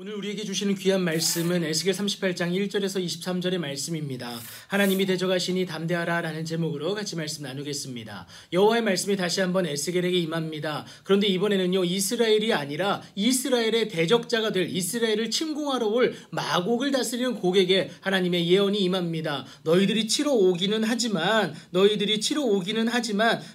오늘 우리에게 주시는 귀한 말씀은 에스겔 38장 1절에서 23절의 말씀입니다. 하나님이 대적하시니 담대하라 라는 제목으로 같이 말씀 나누겠습니다. 여호와의 말씀이 다시 한번 에스겔에게 임합니다. 그런데 이번에는요, 이스라엘이 아니라 이스라엘의 대적자가 될 이스라엘을 침공하러 올 마곡을 다스리는 곡에게 하나님의 예언이 임합니다. 너희들이 치러 오기는 하지만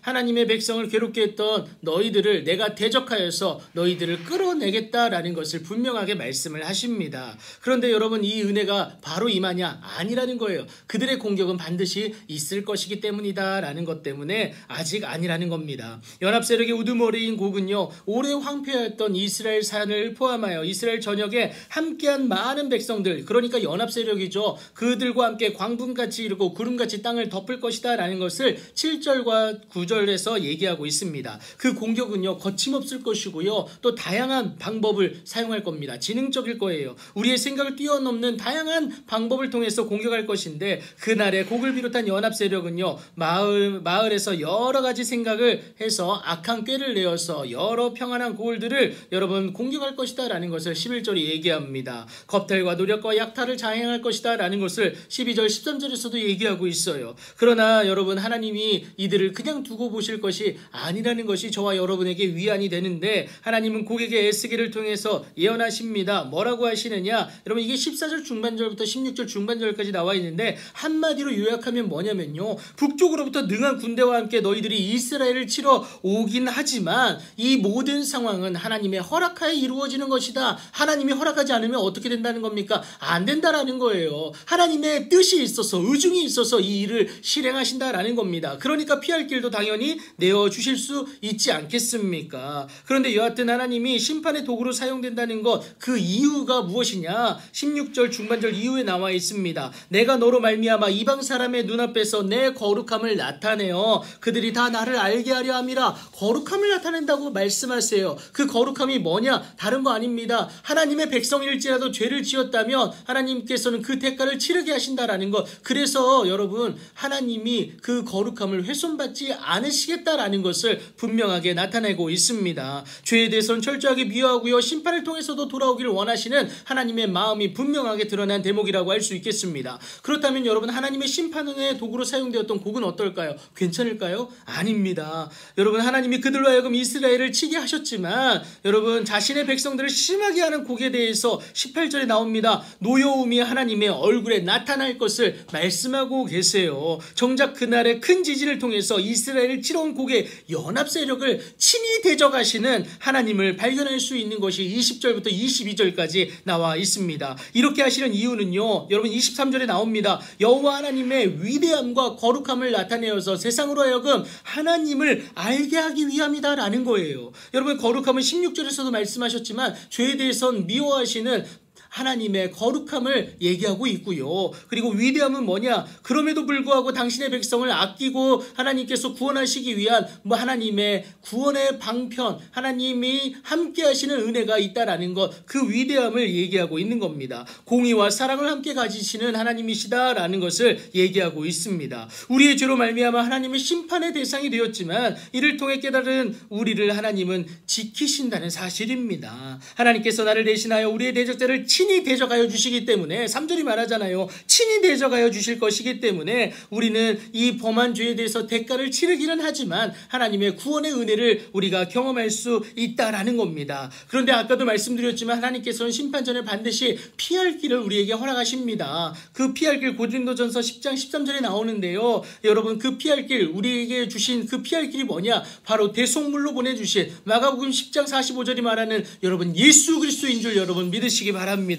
하나님의 백성을 괴롭게 했던 너희들을 내가 대적하여서 너희들을 끌어내겠다라는 것을 분명하게 말씀을 하십니다. 그런데 여러분, 이 은혜가 바로 임하냐? 아니라는 거예요. 그들의 공격은 반드시 있을 것이기 때문이다 라는 것 때문에 아직 아니라는 겁니다. 연합세력의 우두머리인 곡은요, 오래 황폐하였던 이스라엘 산을 포함하여 이스라엘 전역에 함께한 많은 백성들, 그러니까 연합세력이죠. 그들과 함께 광분같이 이루고 구름같이 땅을 덮을 것이다 라는 것을 7절과 9절에서 얘기하고 있습니다. 그 공격은요, 거침없을 것이고요, 또 다양한 방법을 사용할 겁니다. 지능적일 거예요. 우리의 생각을 뛰어넘는 다양한 방법을 통해서 공격할 것인데, 그날에 곡을 비롯한 연합세력은요, 마을에서 여러 가지 생각을 해서 악한 꾀를 내어서 여러 평안한 고을들을 여러분 공격할 것이다 라는 것을 11절이 얘기합니다. 겁탈과 노력과 약탈을 자행할 것이다 라는 것을 12절 13절에서도 얘기하고 있어요. 그러나 여러분, 하나님이 이들을 그냥 두고 보실 것이 아니라는 것이 저와 여러분에게 위안이 되는데, 하나님은 곡에게 에스겔을 통해서 예언하십니다. 뭐라고 하시느냐? 여러분, 이게 14절 중반절부터 16절 중반절까지 나와 있는데, 한마디로 요약하면 뭐냐면요, 북쪽으로부터 능한 군대와 함께 너희들이 이스라엘을 치러 오긴 하지만 이 모든 상황은 하나님의 허락하에 이루어지는 것이다. 하나님이 허락하지 않으면 어떻게 된다는 겁니까? 안 된다라는 거예요. 하나님의 뜻이 있어서, 의중이 있어서 이 일을 실행하신다라는 겁니다. 그러니까 피할 길도 당연히 내어주실 수 있지 않겠습니까? 그런데 여하튼 하나님이 심판의 도구로 사용된다는 것, 그 이유가 무엇이냐? 16절 중반절 이후에 나와 있습니다. 내가 너로 말미암아 이방 사람의 눈앞에서 내 거룩함을 나타내어 그들이 다 나를 알게 하려 함이라. 거룩함을 나타낸다고 말씀하세요. 그 거룩함이 뭐냐? 다른 거 아닙니다. 하나님의 백성일지라도 죄를 지었다면 하나님께서는 그 대가를 치르게 하신다라는 것. 그래서 여러분, 하나님이 그 거룩함을 훼손받지 않으시겠다라는 것을 분명하게 나타내고 있습니다. 죄에 대해서는 철저하게 미워하고요, 심판을 통해서도 돌아오기를 원하시는 하나님의 마음이 분명하게 드러난 대목이라고 할 수 있겠습니다. 그렇다면 여러분, 하나님의 심판의 도구로 사용되었던 곡은 어떨까요? 괜찮을까요? 아닙니다. 여러분, 하나님이 그들로 하여금 이스라엘을 치게 하셨지만 여러분, 자신의 백성들을 심하게 하는 곡에 대해서 18절에 나옵니다. 노여움이 하나님의 얼굴에 나타날 것을 말씀하고 계세요. 정작 그날의 큰 지진을 통해서 이스라엘을 치러 온 곡의 연합세력을 친히 대적하시는 하나님을 발견할 수 있는 것이 20절부터 22절까지 나와 있습니다. 이렇게 하시는 이유는요, 여러분 23절에 나옵니다. 여호와 하나님의 위대함과 거룩함을 나타내어서 세상으로 하여금 하나님을 알게 하기 위함이다 라는 거예요. 여러분, 거룩함은 16절에서도 말씀하셨지만 죄에 대해선 미워하시는 하나님의 거룩함을 얘기하고 있고요. 그리고 위대함은 뭐냐? 그럼에도 불구하고 당신의 백성을 아끼고 하나님께서 구원하시기 위한 하나님의 구원의 방편, 하나님이 함께 하시는 은혜가 있다라는 것, 그 위대함을 얘기하고 있는 겁니다. 공의와 사랑을 함께 가지시는 하나님이시다라는 것을 얘기하고 있습니다. 우리의 죄로 말미암아 하나님의 심판의 대상이 되었지만 이를 통해 깨달은 우리를 하나님은 지키신다는 사실입니다. 하나님께서 나를 대신하여 우리의 대적자를 친히 대적하여 주시기 때문에, 3절이 말하잖아요. 친히 대적하여 주실 것이기 때문에 우리는 이 범한 죄에 대해서 대가를 치르기는 하지만 하나님의 구원의 은혜를 우리가 경험할 수 있다라는 겁니다. 그런데 아까도 말씀드렸지만 하나님께서는 심판 전에 반드시 피할 길을 우리에게 허락하십니다. 그 피할 길, 고린도전서 10장 13절에 나오는데요. 여러분, 그 피할 길, 우리에게 주신 그 피할 길이 뭐냐? 바로 대속물로 보내주신 마가복음 10장 45절이 말하는 여러분 예수 그리스도인 줄 여러분 믿으시기 바랍니다.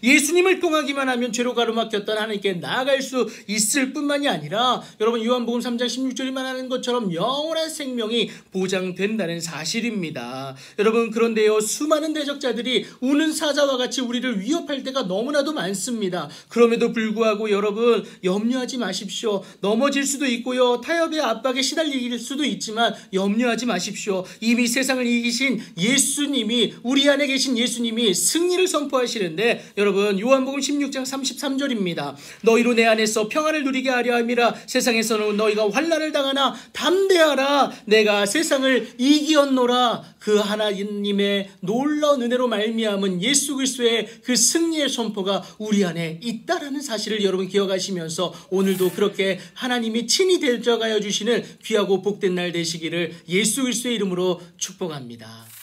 예수님을 통하기만 하면 죄로 가로막혔던 하나님께 나아갈 수 있을 뿐만이 아니라 여러분, 요한복음 3장 16절이 말하는 것처럼 영원한 생명이 보장된다는 사실입니다. 여러분, 그런데요, 수많은 대적자들이 우는 사자와 같이 우리를 위협할 때가 너무나도 많습니다. 그럼에도 불구하고 여러분, 염려하지 마십시오. 넘어질 수도 있고요, 타협의 압박에 시달릴 수도 있지만 염려하지 마십시오. 이미 세상을 이기신 예수님이, 우리 안에 계신 예수님이 승리를 선포하시는 기록하시는데 여러분 요한복음 16장 33절입니다. 너희로 내 안에서 평안을 누리게 하려 함이라. 세상에서는 너희가 환난을 당하나 담대하라. 내가 세상을 이기었노라. 그 하나님의 놀라운 은혜로 말미암은 예수 그리스도의 그 승리의 선포가 우리 안에 있다라는 사실을 여러분 기억하시면서 오늘도 그렇게 하나님이 친히 대적하여 주시는 귀하고 복된 날 되시기를 예수 그리스도의 이름으로 축복합니다.